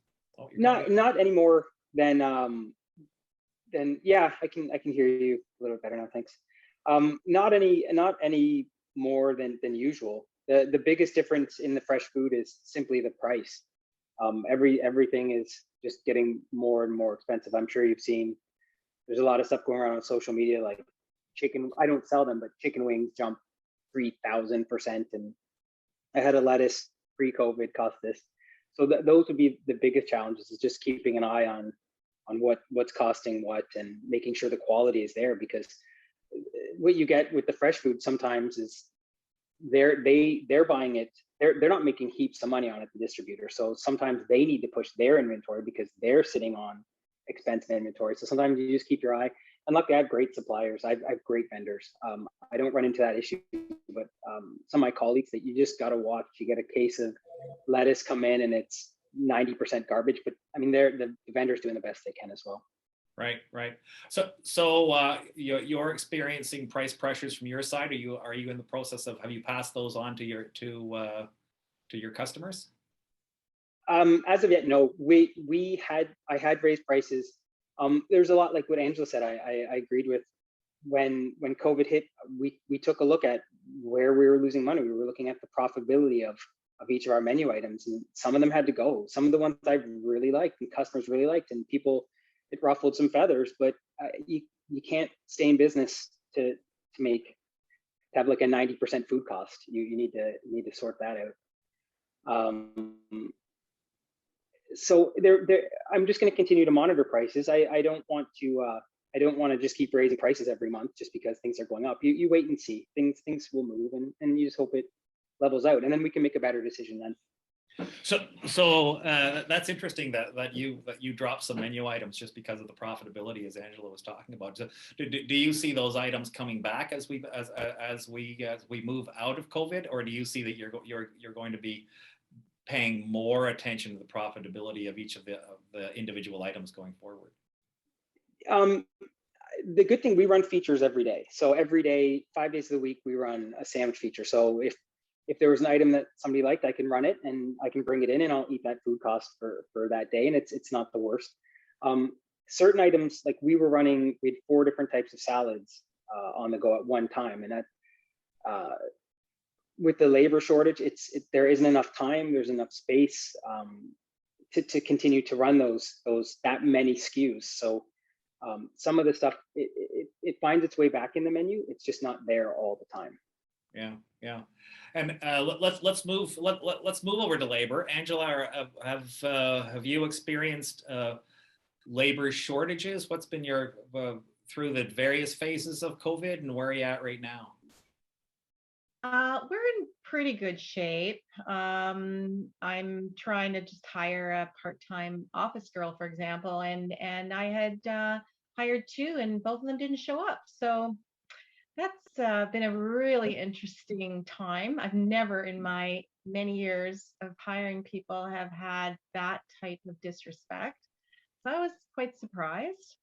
Not anymore than yeah, I can hear you a little better now. Thanks. Not any more than usual. The biggest difference in the fresh food is simply the price. Everything is just getting more and more expensive. I'm sure you've seen there's a lot of stuff going around on social media, like chicken. I don't sell them, but chicken wings jump 3,000%, and I had a lettuce pre-COVID cost this. So those would be the biggest challenges, is just keeping an eye on what's costing what, and making sure the quality is there, because what you get with the fresh food sometimes is they're buying it, they're not making heaps of money on it, the distributor. So sometimes they need to push their inventory because they're sitting on expensive inventory. So sometimes you just keep your eye. And luckily, I have great suppliers. I have great vendors. I don't run into that issue, but some of my colleagues that you just got to watch. You get a case of lettuce come in and it's 90% garbage, but I mean, the vendor's doing the best they can as well. Right. So you're experiencing price pressures from your side. Are you in the process of, have you passed those on to your customers? As of yet, no. I had raised prices. There's a lot, like what Angela said, I agreed with. When COVID hit, we took a look at where we were losing money. We were looking at the profitability of each of our menu items, and some of them had to go. Some of the ones I really liked and customers really liked, and people, it ruffled some feathers, but you can't stay in business to have like a 90% food cost. You need to sort that out. So I'm just going to continue to monitor prices. I don't want to just keep raising prices every month just because things are going up. You wait and see. Things will move, and you just hope it levels out, and then we can make a better decision then. So that's interesting that you dropped some menu items just because of the profitability, as Angela was talking about. So do you see those items coming back as we move out of COVID, or do you see that you're going to be paying more attention to the profitability of each of the individual items going forward? the good thing, we run features every day. So every day, 5 days of the week, we run a sandwich feature. So if there was an item that somebody liked, I can run it and I can bring it in and I'll eat that food cost for that day. And it's not the worst. Certain items, like we had 4 different types of salads on the go at one time. And that, with the labor shortage, there isn't enough time, there's enough space to continue to run that many SKUs. So some of the stuff, it finds its way back in the menu. It's just not there all the time. Yeah. And let's move over to labor. Angela, have you experienced labor shortages? What's been your through the various phases of COVID, and where are you at right now? We're in pretty good shape. I'm trying to just hire a part-time office girl, for example, and I had hired 2, and both of them didn't show up. So that's been a really interesting time. I've never in my many years of hiring people have had that type of disrespect. So I was quite surprised.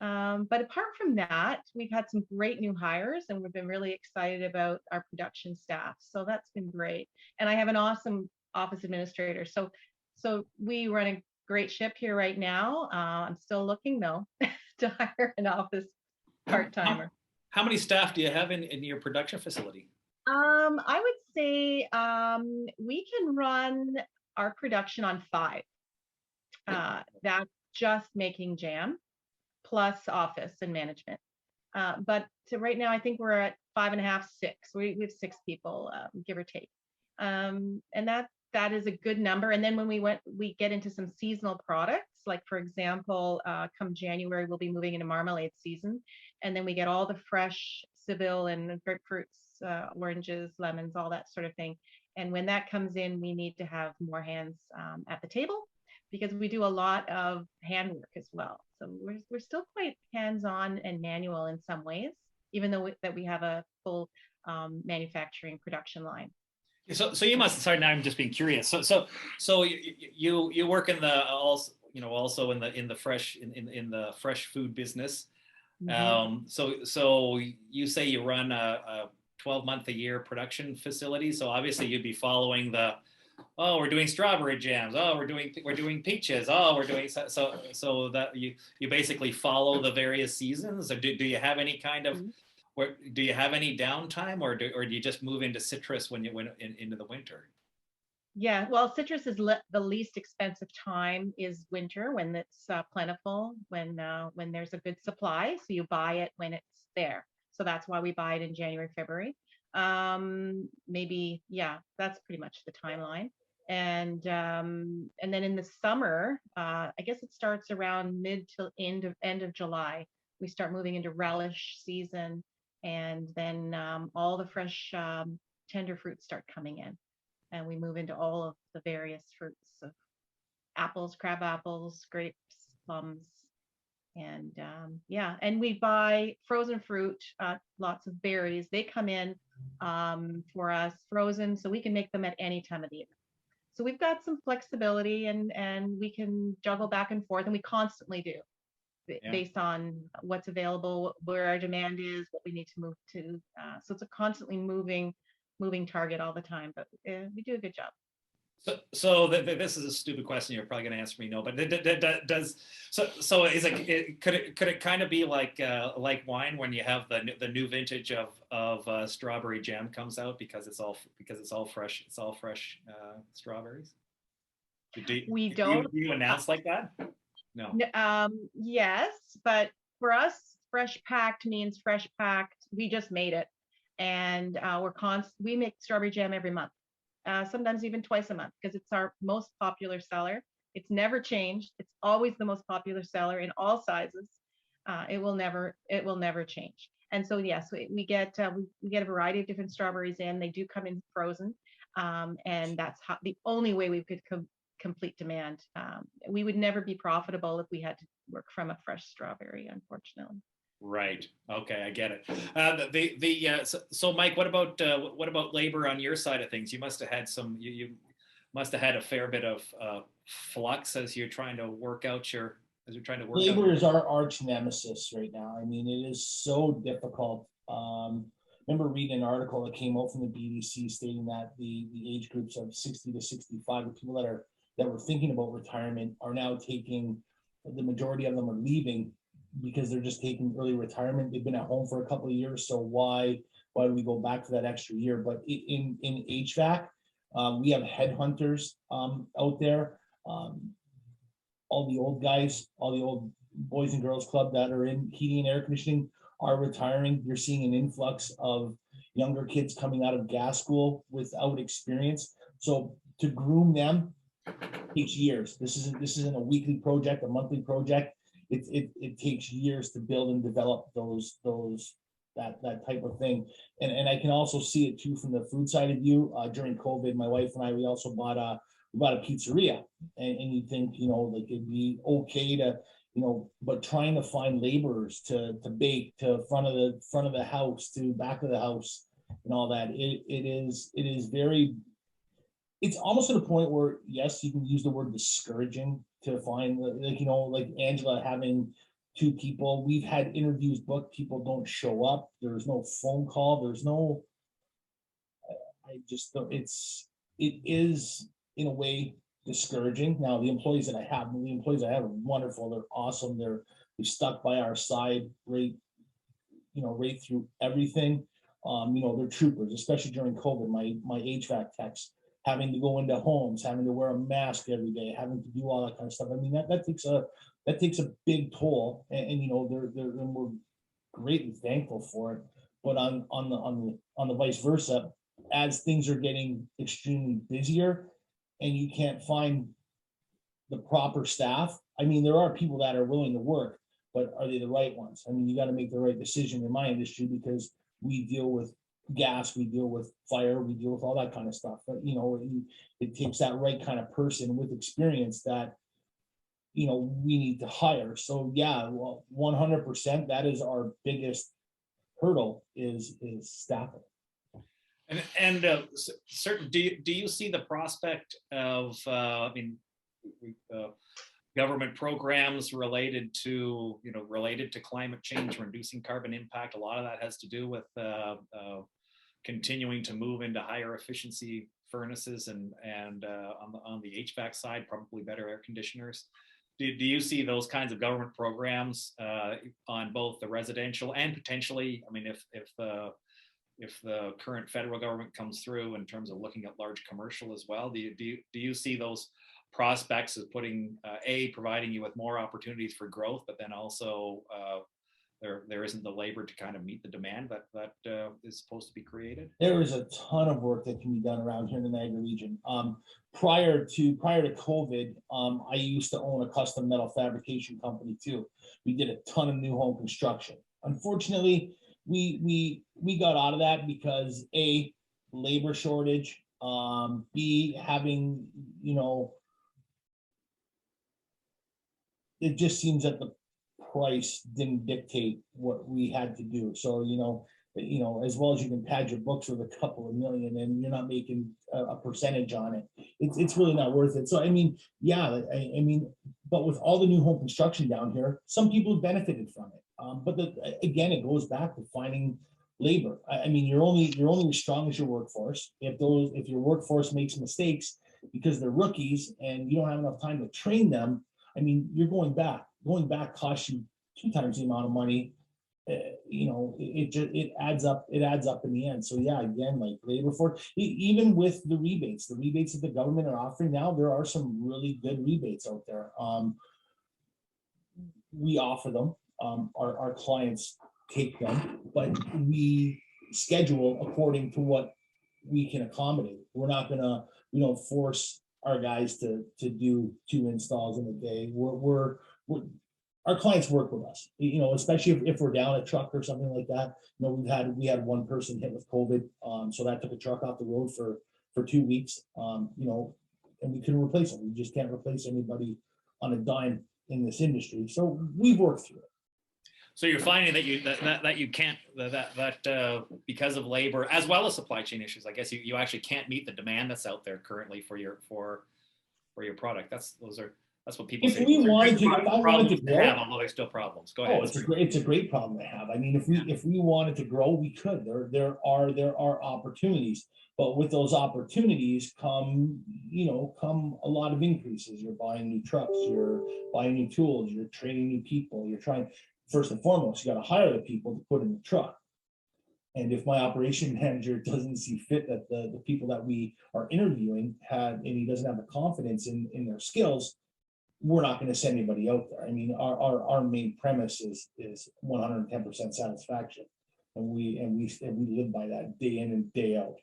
But apart from that, we've had some great new hires, and we've been really excited about our production staff. So that's been great. And I have an awesome office administrator. So we run a great ship here right now. I'm still looking though to hire an office part-timer. How many staff do you have in your production facility? I would say we can run our production on 5. That's just making jam, plus office and management. But right now, I think we're at 5.5, 6. We have 6 people, give or take. And that is a good number. And then when we get into some seasonal products, like for example, come January, we'll be moving into marmalade season. And then we get all the fresh Seville and grapefruits, oranges, lemons, all that sort of thing. And when that comes in, we need to have more hands at the table, because we do a lot of handwork as well. So we're still quite hands-on and manual in some ways, even though we have a full manufacturing production line. So you must. Sorry, now I'm just being curious. So you work in the also in the fresh food business. Mm-hmm. So you say you run a 12-month a year production facility. So obviously you'd be following we're doing strawberry jams. We're doing peaches. We're doing so that you basically follow the various seasons. Or do you have any kind of do you have any downtime, or do you just move into citrus when into the winter? Yeah, well, citrus is the least expensive time is winter, when it's plentiful, when there's a good supply. So you buy it when it's there. So that's why we buy it in January, February. Maybe, yeah, that's pretty much the timeline. And then in the summer, I guess it starts around mid to end of July. We start moving into relish season, and then all the fresh tender fruits start coming in, and we move into all of the various fruits of apples, crab apples, grapes, plums, and and we buy frozen fruit, lots of berries. They come in for us frozen, so we can make them at any time of the year. So we've got some flexibility, and we can juggle back and forth, and we constantly do, based on what's available, where our demand is, what we need to move to. So it's a constantly moving target all the time, but we do a good job. So this is a stupid question. You're probably going to answer me no, but could it kind of be like wine, when you have the new vintage of strawberry jam comes out because it's all fresh strawberries? Do you announce like that? No. Yes, but for us, fresh packed means fresh packed. We just made it, and we make strawberry jam every month. Sometimes even twice a month, because it's our most popular seller. It's never changed. It's always the most popular seller in all sizes. It will never change. And so yes, we get a variety of different strawberries in. They do come in frozen, and that's the only way we could complete demand. We would never be profitable if we had to work from a fresh strawberry, unfortunately. Right. Okay, I get it. So Mike, what about labor on your side of things? You must have had you must have had a fair bit of flux as you're trying to work out your as you're trying to work out? Labor is our arch nemesis right now. I mean, it is so difficult. Remember reading an article that came out from the BDC stating that the age groups of 60 to 65, the people that were thinking about retirement are now taking, the majority of them are leaving because they're just taking early retirement. They've been at home for a couple of years, so why do we go back for that extra year? But in HVAC, we have headhunters out there. All the old guys, all the old boys and girls club that are in heating and air conditioning are retiring. You're seeing an influx of younger kids coming out of gas school without experience. So to groom them takes years. This isn't a weekly project, a monthly project. It takes years to build and develop that type of thing. And I can also see it too from the food side of you. During COVID, my wife and I, we also bought a pizzeria, and you think, like it'd be okay to, but trying to find laborers to bake, to front of the house, to back of the house and all that. It is very, it's almost to the point where, yes, you can use the word discouraging to find, like Angela having 2 people. We've had interviews booked, people don't show up. There's no phone call. There's no, I just don't, it is in a way discouraging. Now the employees that I have are wonderful. They're awesome. They've stuck by our side right through everything. They're troopers, especially during COVID. My HVAC techs having to go into homes, having to wear a mask every day, having to do all that kind of stuff. I mean, that takes a big toll, and we're greatly thankful for it. But on the vice versa, as things are getting extremely busier, and you can't find the proper staff. I mean, there are people that are willing to work, but are they the right ones? I mean, you got to make the right decision in my industry, because we deal with gas, we deal with fire, we deal with all that kind of stuff. But it takes that right kind of person with experience that we need to hire. So yeah, well, 100%, that is our biggest hurdle is staffing. And certain, do you see the prospect of government programs related to climate change, reducing carbon impact? A lot of that has to do with continuing to move into higher efficiency furnaces and on the HVAC side, probably better air conditioners. Do you see those kinds of government programs on both the residential and potentially, I mean, if the current federal government comes through in terms of looking at large commercial as well, do you see those prospects as providing you with more opportunities for growth, but then also there isn't the labor to kind of meet the demand that is supposed to be created? There is a ton of work that can be done around here in the Niagara region. Prior to COVID, I used to own a custom metal fabrication company too. We did a ton of new home construction. Unfortunately, we got out of that because A, labor shortage, B, having, it just seems that the price didn't dictate what we had to do. So, as well as you can pad your books with a couple of million and you're not making a percentage on it, it's really not worth it. So, I mean, yeah, I mean, but with all the new home construction down here, some people have benefited from it. But again, it goes back to finding labor. I mean, you're only as strong as your workforce. If your workforce makes mistakes because they're rookies and you don't have enough time to train them, I mean, you're going back. Going back costs you 2 times the amount of money. It adds up. It adds up in the end. So yeah, again, like labor force, even with the rebates that the government are offering now, there are some really good rebates out there. We offer them. Our clients take them, but we schedule according to what we can accommodate. We're not gonna, force our guys to do 2 installs in a day. Our clients work with us, especially if we're down a truck or something like that. We had one person hit with COVID, so that took a truck off the road for 2 weeks. And we couldn't replace them. We just can't replace anybody on a dime in this industry. So we've worked through it. So you're finding that you can't because of labor as well as supply chain issues. I guess you actually can't meet the demand that's out there currently for your product. Those are That's what people If say. we wanted to, if I wanted Problems to to have, grow, although they're still problems. Go ahead. oh, it's a great problem to have. I mean, if we wanted to grow, we could. There are opportunities, but with those opportunities come, come a lot of increases. You're buying new trucks, you're buying new tools, you're training new people. You're trying, first and foremost, you got to hire the people to put in the truck. And if my operation manager doesn't see fit that the people that we are interviewing and he doesn't have the confidence in their skills, we're not going to send anybody out there. I mean, our main premise is 110% satisfaction, and we live by that day in and day out.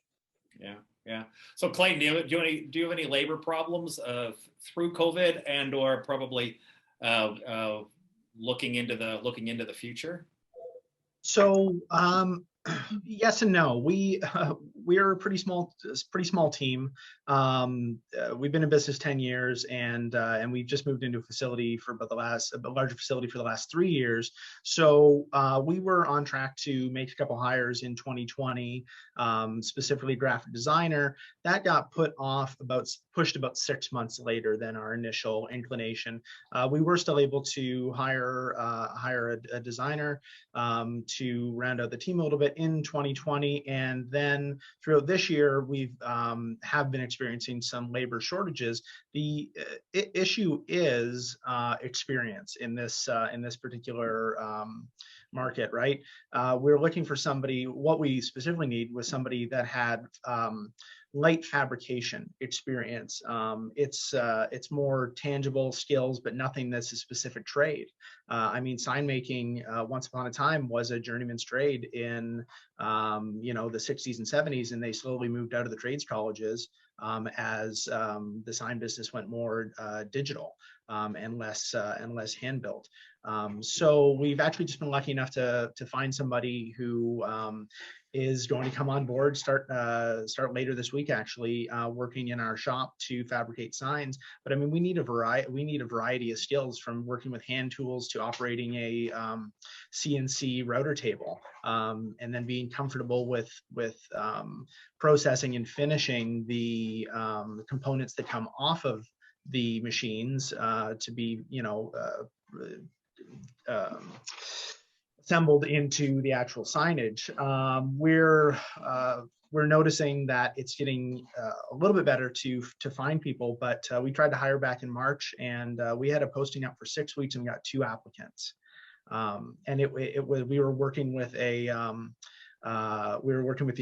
Yeah. So Clayton, do you have any labor problems through COVID or probably looking into the future? So yes and no. We're a pretty small team. We've been in business 10 years, and we've just moved into a facility for a larger facility for the last 3 years. So we were on track to make a couple hires in 2020, specifically graphic designer. That got pushed about 6 months later than our initial inclination. We were still able to hire a designer to round out the team a little bit in 2020, and then throughout this year we've have been experiencing some labor shortages. The issue is experience in this particular market, right? We're looking for somebody. What we specifically need was somebody that had light fabrication experience. It's more tangible skills, but nothing that's a specific trade. I mean, sign making once upon a time was a journeyman's trade in the 60s and 70s, and they slowly moved out of the trades colleges as the sign business went more digital and less hand built. So we've actually just been lucky enough to find somebody who is going to come on board, start later this week, actually, working in our shop to fabricate signs. But I mean, we need a variety of skills, from working with hand tools to operating a CNC router table, and then being comfortable with processing and finishing the components that come off of the machines to be assembled into the actual signage. We're noticing that it's getting a little bit better to find people, but we tried to hire back in March, and we had a posting up for 6 weeks and we got 2 applicants. And it was, we were working with the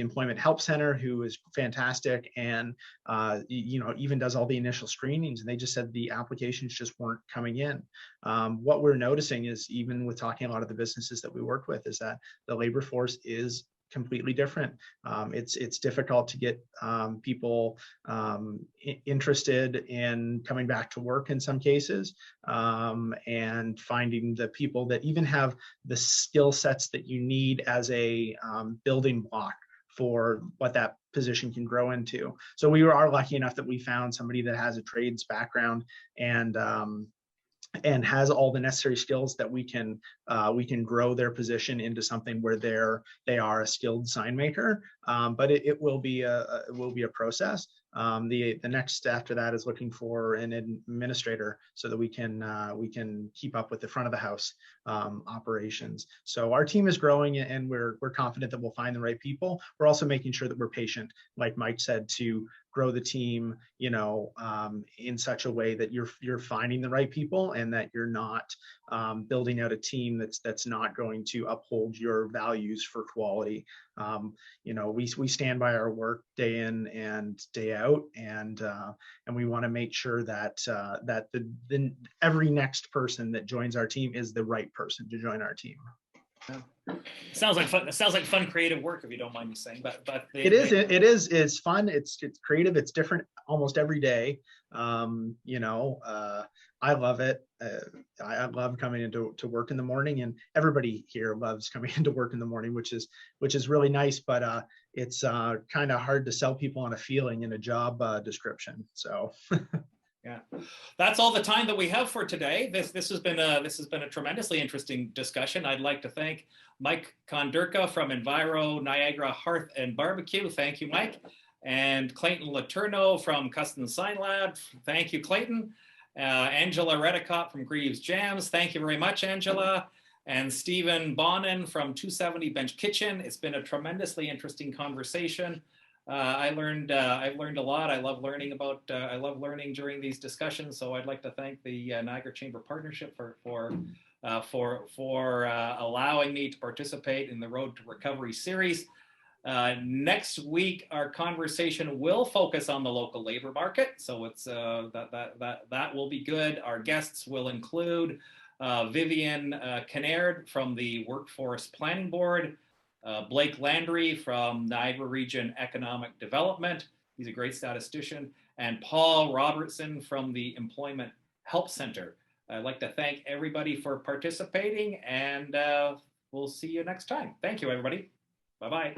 Employment Help Center, who is fantastic, and even does all the initial screenings, and they just said the applications just weren't coming in. What we're noticing is, even with talking a lot of the businesses that we work with, is that the labor force is completely different. It's difficult to get people interested in coming back to work in some cases, and finding the people that even have the skill sets that you need as a building block for what that position can grow into. So we are lucky enough that we found somebody that has a trades background and has all the necessary skills that we can grow their position into something where they are a skilled sign maker. But it will be a process. The next after that is looking for an administrator, so that we can keep up with the front of the house operations. So our team is growing, and we're confident that we'll find the right people. We're also making sure that we're patient, like Mike said, to grow the team, in such a way that you're finding the right people, and that you're not building out a team that's not going to uphold your values for quality. We stand by our work day in and day out, and we want to make sure that every next person that joins our team is the right person to join our team. Sounds like fun. It sounds like fun, creative work, if you don't mind me saying. But it's fun. It's creative. It's different almost every day. I love it. I love coming into work in the morning, and everybody here loves coming into work in the morning, which is really nice. But it's kind of hard to sell people on a feeling in a job description. So. Yeah, that's all the time that we have for today. This has been a tremendously interesting discussion. I'd like to thank Mike Konderka from Enviro-Niagara Hearth and Barbecue. Thank you, Mike. And Clayton Letourneau from Custom Sign Lab. Thank you, Clayton. Angela Redekopp from Greaves Jams. Thank you very much, Angela. And Stephen Bonin from 270 Bench Kitchen. It's been a tremendously interesting conversation. I've learned a lot. I love learning during these discussions. So I'd like to thank the Niagara Chamber Partnership for allowing me to participate in the Road to Recovery series. Next week, our conversation will focus on the local labor market. So it's that will be good. Our guests will include Vivian Kinnaird from the Workforce Planning Board, Blake Landry from Niagara Region Economic Development. He's a great statistician. And Paul Robertson from the Employment Help Center. I'd like to thank everybody for participating, and we'll see you next time. Thank you, everybody. Bye-bye.